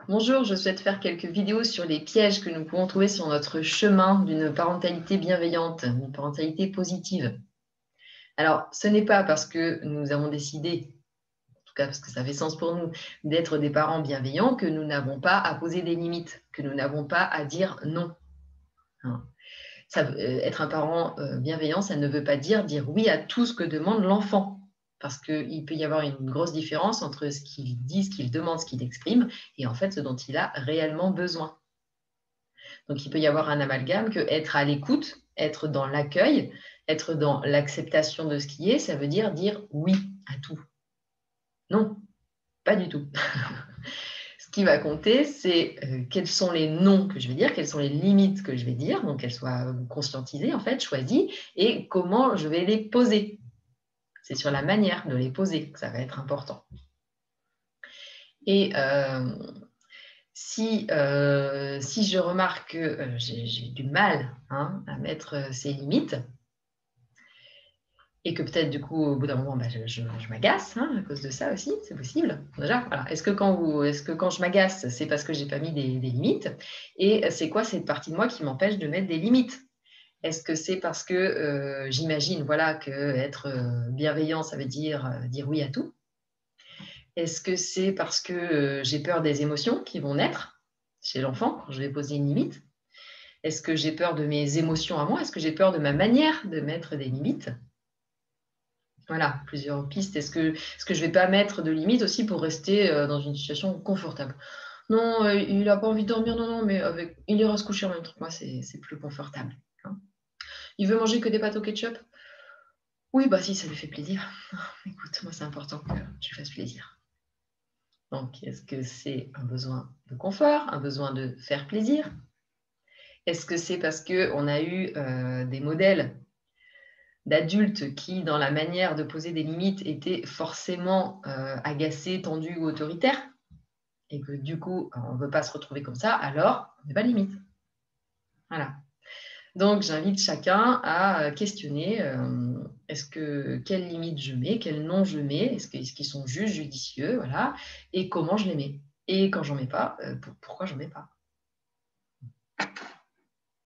Bonjour, je souhaite faire quelques vidéos sur les pièges que nous pouvons trouver sur notre chemin d'une parentalité bienveillante, une parentalité positive. Alors, ce n'est pas parce que nous avons décidé, en tout cas parce que ça fait sens pour nous, d'être des parents bienveillants que nous n'avons pas à poser des limites, que nous n'avons pas à dire non. Hein. Être un parent bienveillant, ça ne veut pas dire oui à tout ce que demande l'enfant. Parce qu'il peut y avoir une grosse différence entre ce qu'il dit, ce qu'il demande, ce qu'il exprime, et en fait ce dont il a réellement besoin. Donc, il peut y avoir un amalgame que être à l'écoute, être dans l'accueil, être dans l'acceptation de ce qui est, ça veut dire oui à tout. Non, pas du tout. Ce qui va compter, c'est quels sont les noms que je vais dire, quelles sont les limites que je vais dire, donc qu'elles soient conscientisées, en fait, choisies, et comment je vais les poser. C'est sur la manière de les poser que ça va être important. Et si je remarque que j'ai du mal à mettre ces limites, et que peut-être du coup au bout d'un moment je m'agace à cause de ça aussi, c'est possible. Déjà, voilà. Est-ce que quand je m'agace, c'est parce que j'ai pas mis des limites? Et c'est quoi cette partie de moi qui m'empêche de mettre des limites? Est-ce que c'est parce que j'imagine voilà, que être bienveillant, ça veut dire oui à tout? Est-ce que c'est parce que j'ai peur des émotions qui vont naître chez l'enfant quand je vais poser une limite? Est-ce que j'ai peur de mes émotions à moi? Est-ce que j'ai peur de ma manière de mettre des limites? Voilà, plusieurs pistes. Est-ce que je ne vais pas mettre de limites aussi pour rester dans une situation confortable? Non, il n'a pas envie de dormir, non, non, mais il ira se coucher en même temps que moi, c'est plus confortable. Hein. Il veut manger que des pâtes au ketchup? Oui, bah si, ça lui fait plaisir. Écoute, moi, c'est important que tu fasses plaisir. Donc, est-ce que c'est un besoin de confort, un besoin de faire plaisir? Est-ce que c'est parce qu'on a eu des modèles d'adultes qui, dans la manière de poser des limites, étaient forcément agacés, tendus ou autoritaires, et que du coup, on ne veut pas se retrouver comme ça, alors on n'est pas de limite. Voilà. Donc, j'invite chacun à questionner quelles limites je mets, quels noms je mets, est-ce qu'ils sont justes, judicieux, voilà, et comment je les mets. Et quand j'en mets pas, pourquoi j'en mets pas.